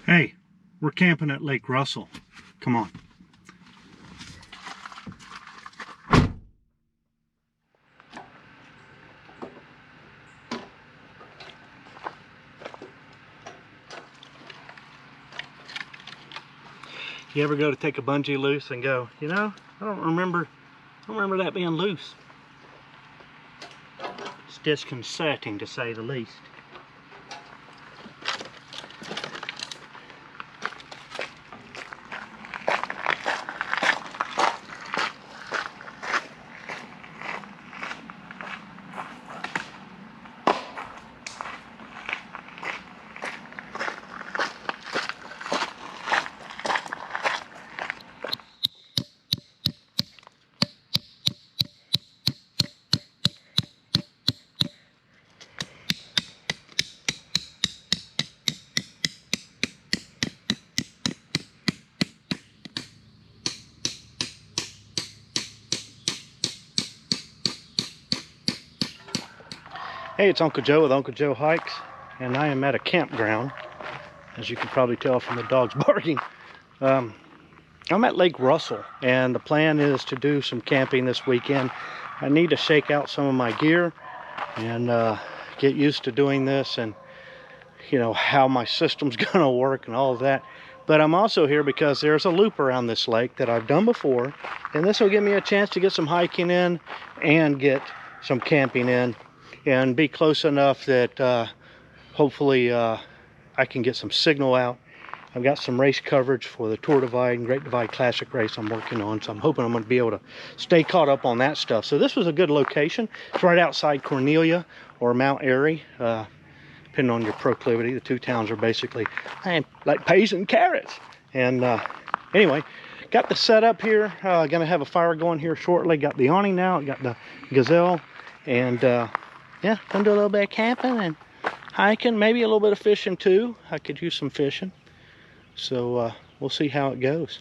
Hey, we're camping at Lake Russell. Come on. You ever go to take a bungee loose and go, you know, I don't remember that being loose. It's disconcerting to say the least. Hey, it's Uncle Joe with Uncle Joe Hikes, and I am at a campground, as you can probably tell from the dogs barking. I'm at Lake Russell, and the plan is to do some camping this weekend. I need to shake out some of my gear and get used to doing this, and you know how my system's gonna work and all of that. But I'm also here because there's a loop around this lake that I've done before, and this will give me a chance to get some hiking in and get some camping in and be close enough that hopefully I can get some signal out. I've got some race coverage for the Tour Divide and Great Divide Classic race I'm working on, so I'm hoping I'm going to be able to stay caught up on that stuff. So this was a good location. It's right outside Cornelia or Mount Airy, depending on your proclivity. The two towns are basically like peas and carrots. And anyway, got the setup here. Gonna have a fire going here shortly. Got the awning now. Got the gazelle, and yeah, gonna do a little bit of camping and hiking, maybe a little bit of fishing too. I could use some fishing. So we'll see how it goes.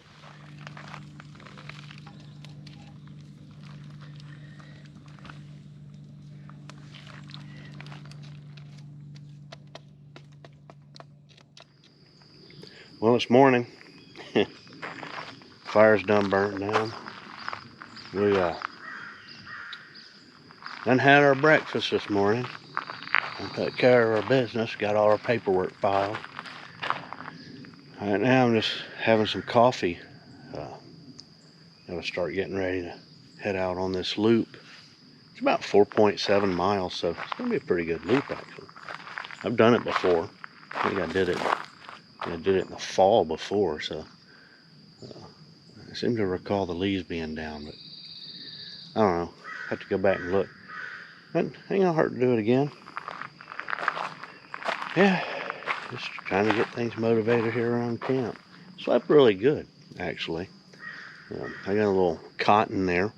Well, it's morning. Fire's done burnt down. We done had our breakfast this morning. We took care of our business, got all our paperwork filed. Right now I'm just having some coffee. Gonna start getting ready to head out on this loop. It's about 4.7 miles, so it's gonna be a pretty good loop actually. I've done it before. I think I did it in the fall before, so I seem to recall the leaves being down, but I don't know. Have to go back and look. But ain't gonna hurt to do it again. Yeah, just trying to get things motivated here around camp. Slept really good, actually. I got a little cot in there,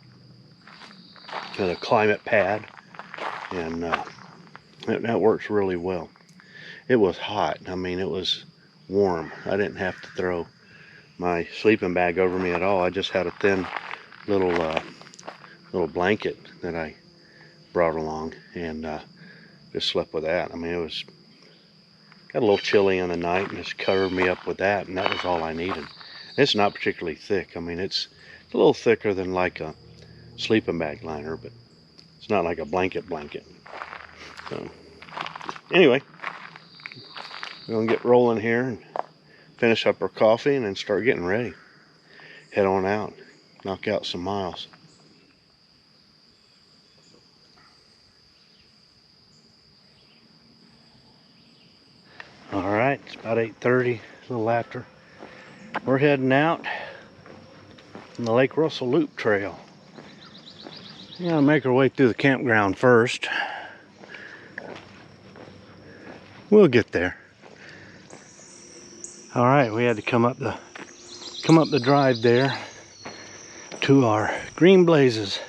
got a climate pad, and that works really well. It was hot. I mean, it was warm. I didn't have to throw my sleeping bag over me at all. I just had a thin little blanket that I brought along, and just slept with that. I mean, it was got a little chilly in the night, and just covered me up with that, and that was all I needed. It's not particularly thick. I mean, it's a little thicker than like a sleeping bag liner, but it's not like a blanket. So anyway, we're gonna get rolling here and finish up our coffee and then start getting ready. Head on out, knock out some miles. All right, it's about 8:30, a little after. We're heading out on the Lake Russell Loop Trail. We're gonna make our way through the campground first. We'll get there. All right, we had to come up the drive there to our green blazes.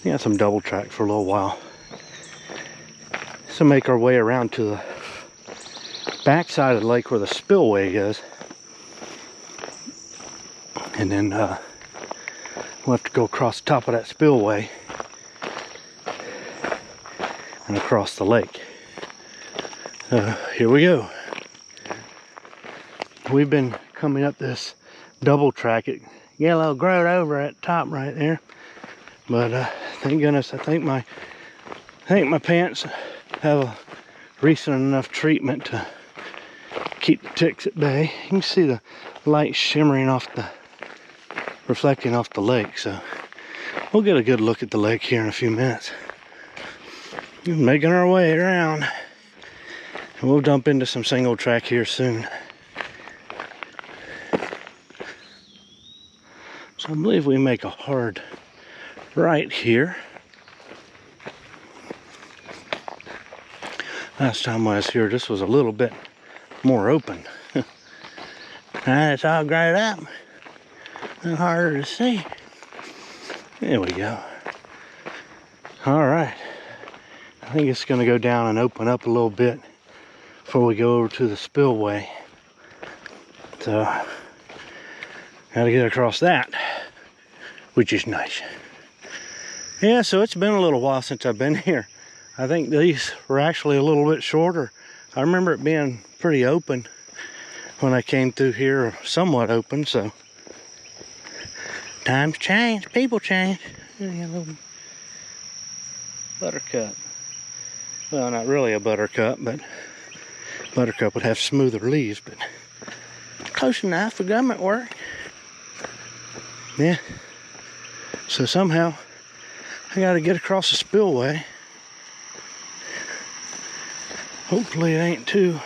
We got some double track for a little while. So make our way around to the backside of the lake where the spillway is, and then we'll have to go across the top of that spillway and across the lake. Here we go. we've been coming up this double track. It get a little growed over at the top right there, but thank goodness I think my pants have a recent enough treatment to keep the ticks at bay. You can see the light shimmering reflecting off the lake, so we'll get a good look at the lake here in a few minutes. We're making our way around, and we'll dump into some single track here soon. So I believe we make a hard right here. Last time I was here, this was a little bit more open. Now it's all grayed up and harder to see. There we go. All right. I think it's going to go down and open up a little bit before we go over to the spillway. So, got to get across that, which is nice. Yeah, so it's been a little while since I've been here. I think these were actually a little bit shorter. I remember it being pretty open when I came through here, or somewhat open, so. Times change, people change. Yeah, a little buttercup. Well, not really a buttercup, but buttercup would have smoother leaves, but close enough for government work. Yeah. So somehow I got to get across the spillway. Hopefully it ain't too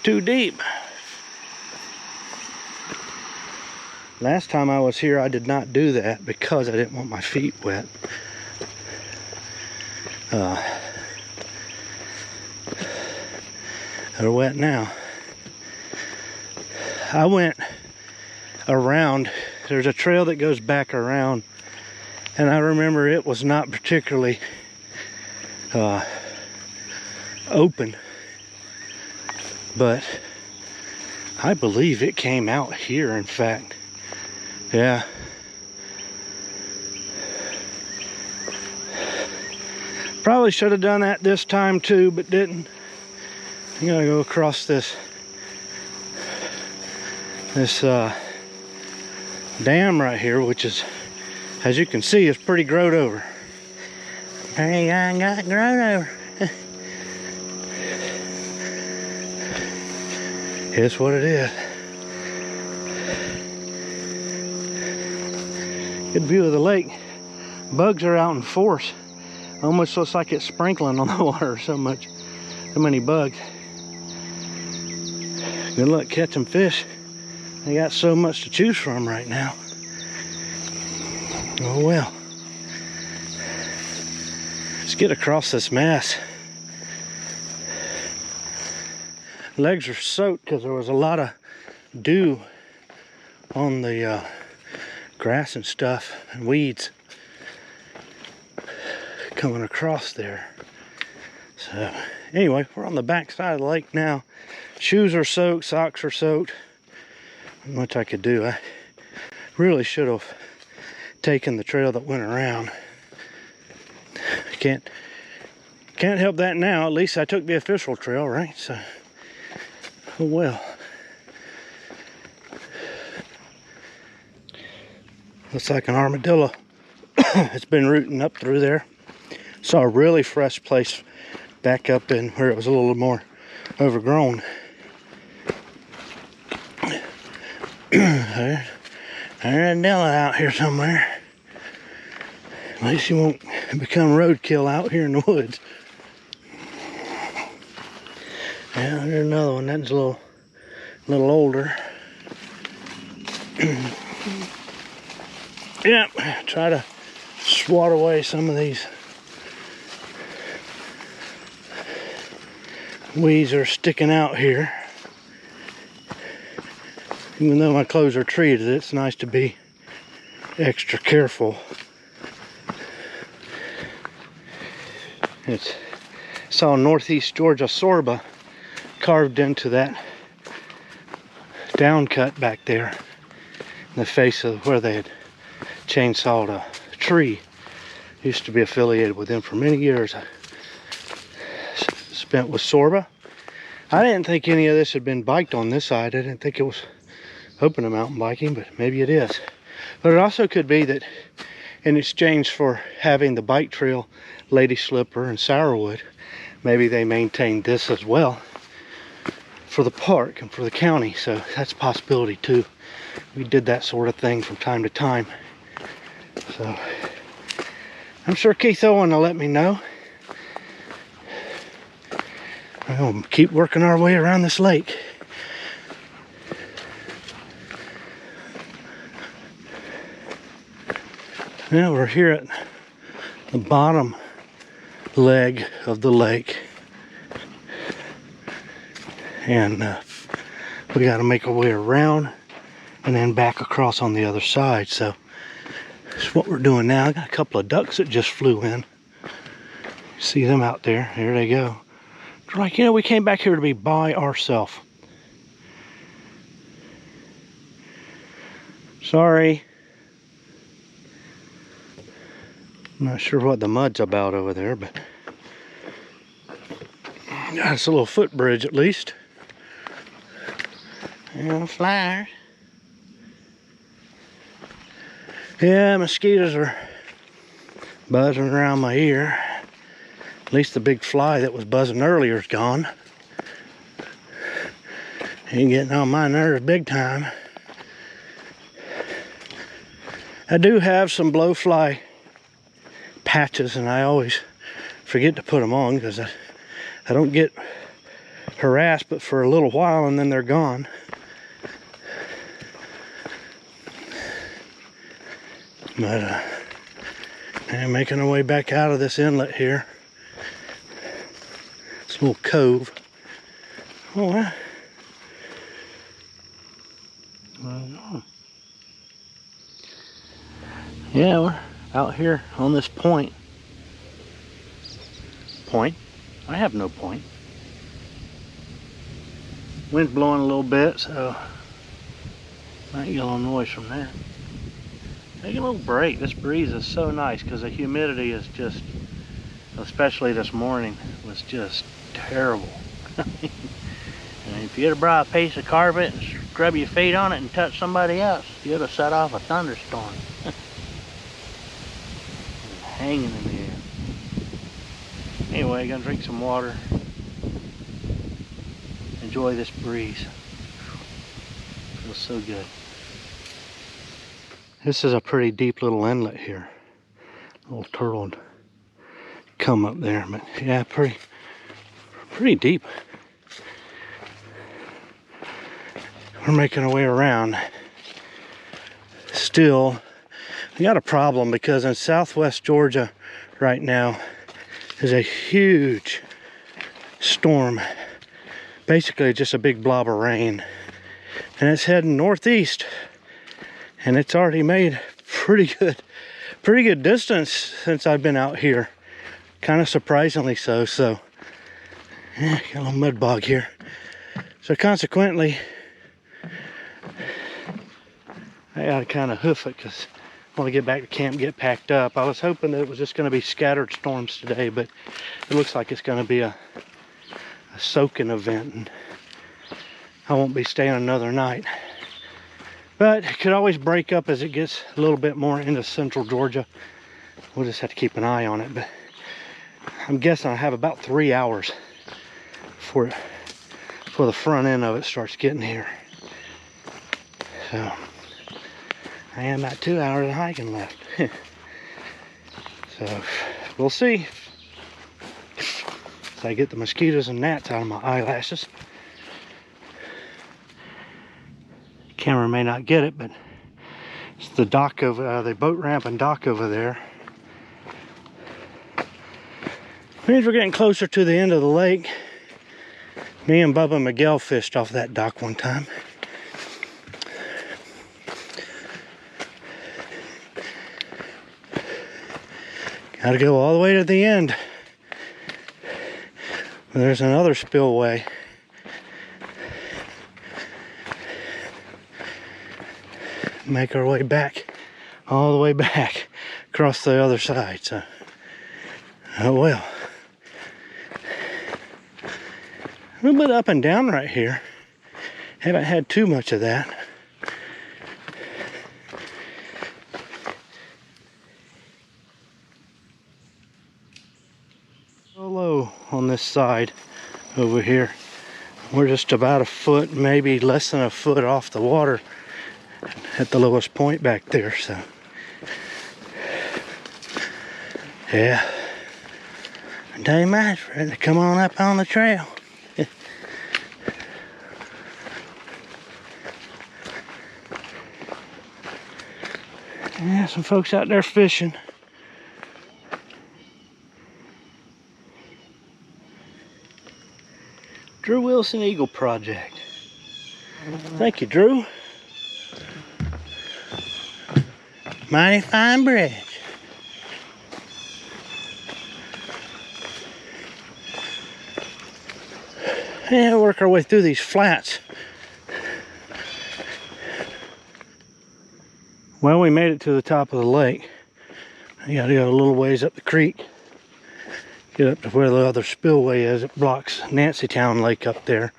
deep. Last time I was here, I did not do that because I didn't want my feet wet. They're wet now. I went around. There's a trail that goes back around, and I remember it was not particularly open, but I believe it came out here, in fact. Yeah. Probably should have done that this time too, but didn't. I'm gonna go across this dam right here, which is, as you can see, is pretty growed over. Hey, I got growed over. It's what it is. Good view of the lake. Bugs are out in force. Almost looks like it's sprinkling on the water, so many bugs. Good luck catching fish. They got so much to choose from right now. Oh well. Let's get across this mess. Legs are soaked because there was a lot of dew on the grass and stuff and weeds coming across there. So anyway, we're on the back side of the lake now. Shoes are soaked, socks are soaked. Not much I could do. I really should have taken the trail that went around. Can't help that now. At least I took the official trail, right? So, oh well. Looks like an armadillo. It's been rooting up through there. Saw a really fresh place back up in where it was a little more overgrown. There's an armadillo out here somewhere. At least you won't become roadkill out here in the woods. Yeah, there's another one. That's a little older. Yeah, try to swat away some of these weeds are sticking out here. Even though my clothes are treated, it's nice to be extra careful. Saw Northeast Georgia sorba carved into that down cut back there in the face of where they had chainsawed a tree. Used to be affiliated with them for many years. I spent with sorba. I didn't think any of this had been biked on this side. I didn't think it was open to mountain biking, but maybe it is. But it also could be that in exchange for having the bike trail, Lady Slipper and Sourwood, maybe they maintained this as well for the park and for the county. So that's a possibility too. We did that sort of thing from time to time. So I'm sure Keith Owen will let me know. We'll keep working our way around this lake. Now we're here at the bottom leg of the lake, and we got to make our way around and then back across on the other side. So that's what we're doing now. I got a couple of ducks that just flew in. See them out there? There they go. They're like, you know, we came back here to be by ourselves. Sorry. I'm not sure what the mud's about over there, but it's a little footbridge at least. And flyers. Yeah, mosquitoes are buzzing around my ear. At least the big fly that was buzzing earlier is gone. Ain't getting on my nerves big time. I do have some blowfly patches, and I always forget to put them on because I don't get harassed but for a little while, and then they're gone. But I'm making our way back out of this inlet here. This little cove. Oh, wow. Yeah, we're out here on this point. Point? I have no point. Wind's blowing a little bit, so might get a little noise from that. Take a little break. This breeze is so nice because the humidity is just, especially this morning, was just terrible. And if you'd have brought a piece of carpet and scrub your feet on it and touch somebody else, you'd have set off a thunderstorm. Hanging in the air. Anyway, gonna drink some water. Enjoy this breeze. Feels so good. This is a pretty deep little inlet here. A little turtle would come up there, but yeah, pretty deep. We're making our way around. Still, we got a problem because in southwest Georgia right now is a huge storm. Basically just a big blob of rain. And it's heading northeast. And it's already made pretty good distance since I've been out here. Kind of surprisingly so. So, yeah, got a little mud bog here. So consequently, I gotta kind of hoof it because I want to get back to camp, get packed up. I was hoping that it was just going to be scattered storms today, but it looks like it's going to be a soaking event, and I won't be staying another night. But it could always break up as it gets a little bit more into central Georgia. We'll just have to keep an eye on it, but I'm guessing I have about 3 hours before the front end of it starts getting here. So I am about 2 hours of hiking left. So we'll see if I get the mosquitoes and gnats out of my eyelashes. Camera may not get it, but it's the dock over the boat ramp and dock over there. Means we're getting closer to the end of the lake. Me and Bubba Miguel fished off that dock one time. Gotta go all the way to the end. There's another spillway. Make our way back, all the way back across the other side. So, oh well. A little bit up and down right here. Haven't had too much of that. Low on this side over here. We're just about a foot, maybe less than a foot off the water at the lowest point back there, so yeah. Day much ready to come on up on the trail. Yeah, some folks out there fishing. Drew Wilson Eagle Project. Thank you, Drew. Mighty fine bridge. Yeah, we'll work our way through these flats. Well, we made it to the top of the lake. You gotta go a little ways up the creek. Get up to where the other spillway is. It blocks Nancytown Lake up there.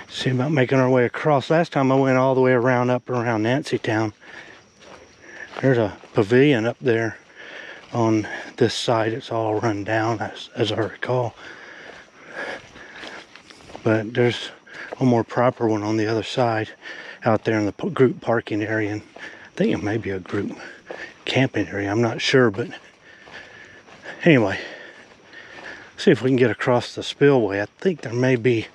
See about making our way across. Last time I went all the way around up around Nancytown. There's a pavilion up there on this side. It's all run down as I recall. But there's a more proper one on the other side out there in the group parking area. And I think it may be a group camping area. I'm not sure, but anyway, see if we can get across the spillway. I think there may be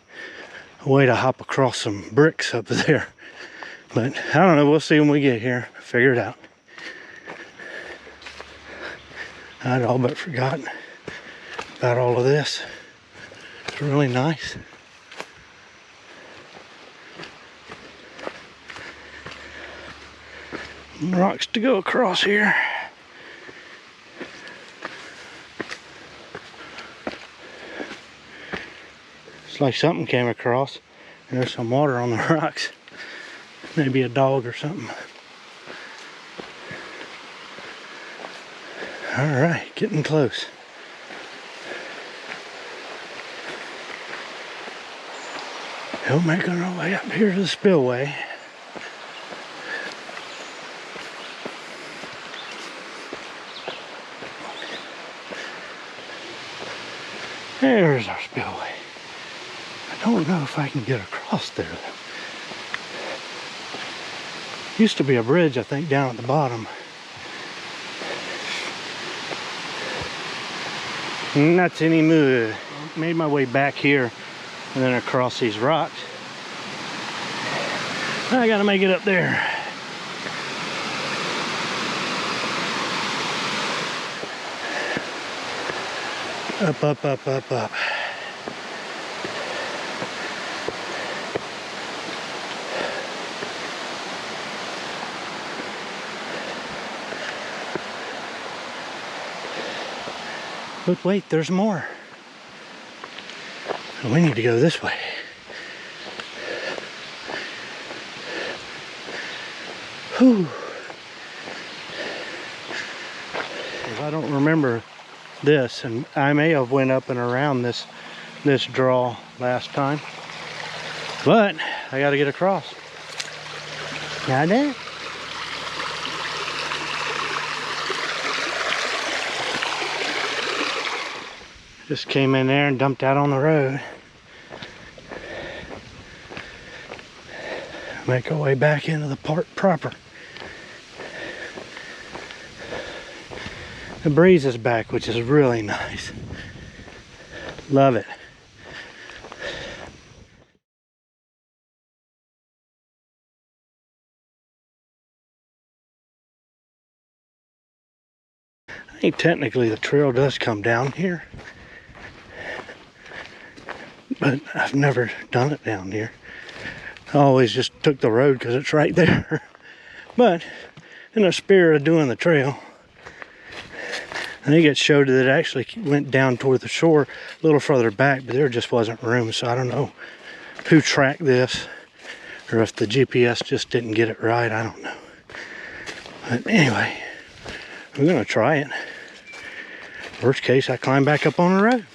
a way to hop across some bricks up there, but I don't know. We'll see when we get here. Figure it out. I'd all but forgotten about all of this. It's really nice. Rocks to go across here. It's like something came across. And there's some water on the rocks. Maybe a dog or something. Alright, getting close. We're making our way up here to the spillway. There's our spillway. I don't know if I can get across there though. Used to be a bridge, I think, down at the bottom. Not anymore. Made my way back here and then across these rocks. I gotta make it up there. Up, up, up, up, up. But wait, there's more. We need to go this way. Whew. If I don't remember this, and I may have went up and around this draw last time, but I got to get across. Got it? Just came in there and dumped out on the road. Make our way back into the park proper. The breeze is back, which is really nice. Love it. I think technically the trail does come down here, but I've never done it down here. I always just took the road because it's right there. But in the spirit of doing the trail, I think it showed that it actually went down toward the shore a little further back, but there just wasn't room. So I don't know who tracked this or if the GPS just didn't get it right. I don't know. But anyway, we're gonna try it. Worst case, I climb back up on the road.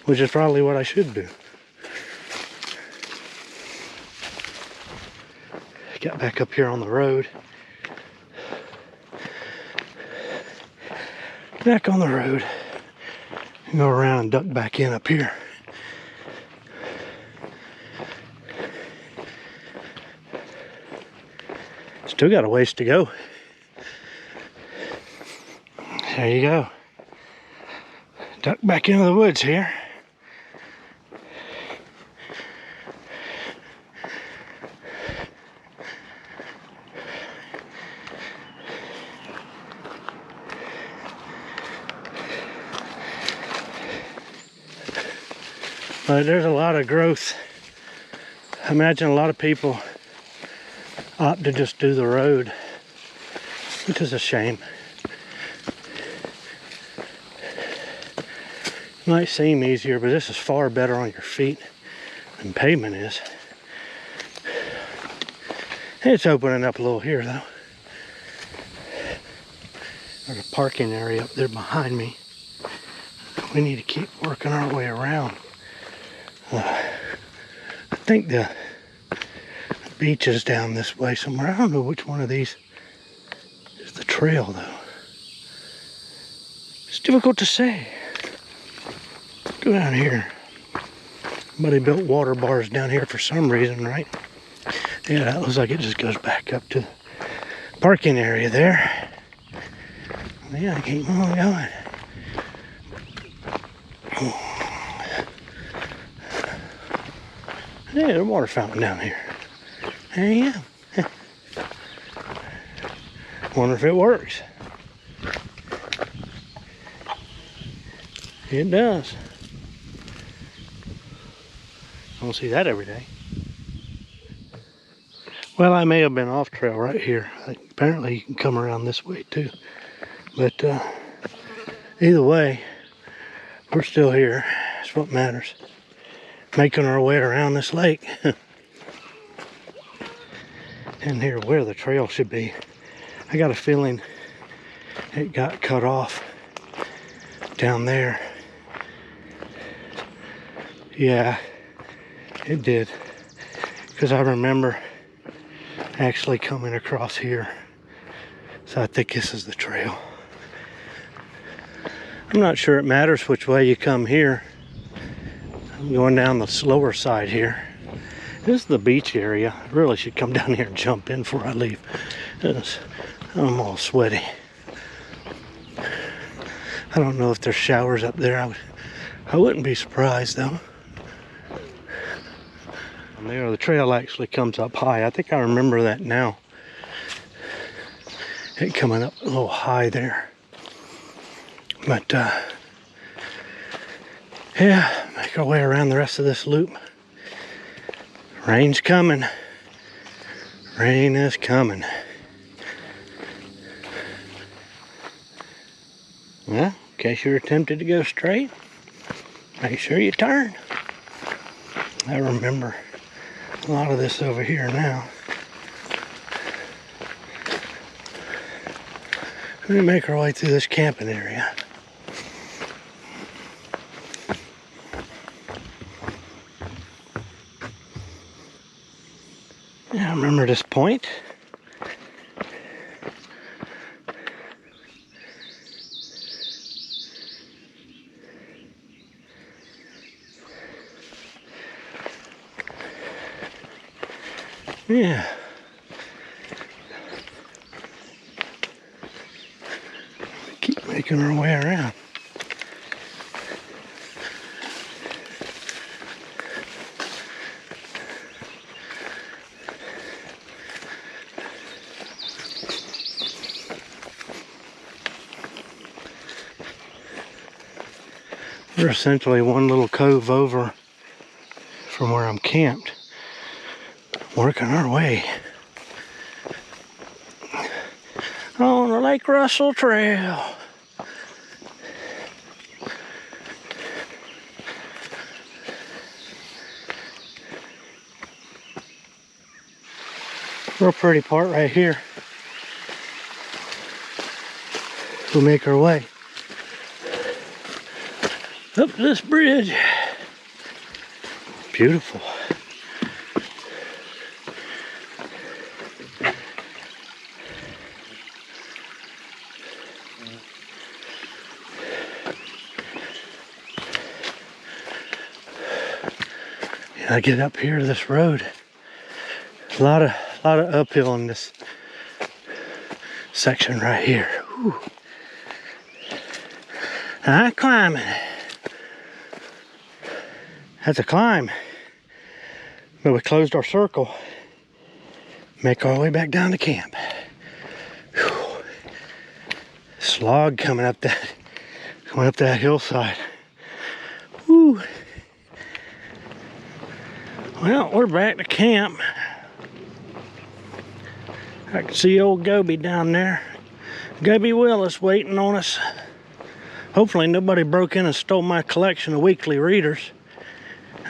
Which is probably what I should do. Got back up here on the road. Back on the road. And go around and duck back in up here. Still got a ways to go. There you go. Duck back into the woods here. But there's a lot of growth. I imagine a lot of people opt to just do the road, which is a shame. It might seem easier, but this is far better on your feet than pavement is. It's opening up a little here though. There's a parking area up there behind me. We need to keep working our way around. I think the beach is down this way somewhere. I don't know which one of these is the trail though. It's difficult to say. Go down here. Somebody built water bars down here for some reason, right? Yeah, that looks like it just goes back up to the parking area there. Yeah, I keep on going. Yeah, there's a water fountain down here. There you go. Wonder if it works. It does. Don't see that every day. Well, I may have been off trail right here. Apparently you can come around this way too. But either way, we're still here. That's what matters. Making our way around this lake. And here where the trail should be. I got a feeling it got cut off down there. Yeah, it did. Because I remember actually coming across here. So I think this is the trail. I'm not sure it matters which way you come here. I'm going down the slower side here. This is the beach area. I really should come down here and jump in before I leave. I'm all sweaty. I don't know if there's showers up there. I wouldn't be surprised though. And there, the trail actually comes up high. I think I remember that now. It coming up a little high there. But yeah, make our way around the rest of this loop. Rain's coming. Rain is coming. Well, in case you're tempted to go straight, make sure you turn. I remember a lot of this over here now. We're gonna make our way through this camping area. Yeah, I remember this point. Yeah. Keep making our way around. We're essentially one little cove over from where I'm camped, working our way on the Lake Russell Trail. Real pretty part right here. We'll make our way. up this bridge. Beautiful. I get up here to this road. A lot of uphill in this section right here. Whew. I'm climbing. That's a climb. But we closed our circle. Make our way back down to camp. Whew. Slog coming up that hillside. Whew. Well, we're back to camp. I can see old Goby down there. Goby Willis waiting on us. Hopefully nobody broke in and stole my collection of weekly readers.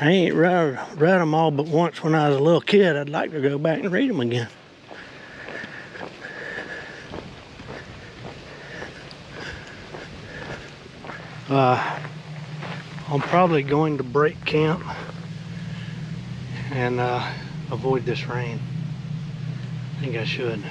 I ain't read them all but once when I was a little kid. I'd like to go back and read them again. I'm probably going to break camp and avoid this rain. I think I should.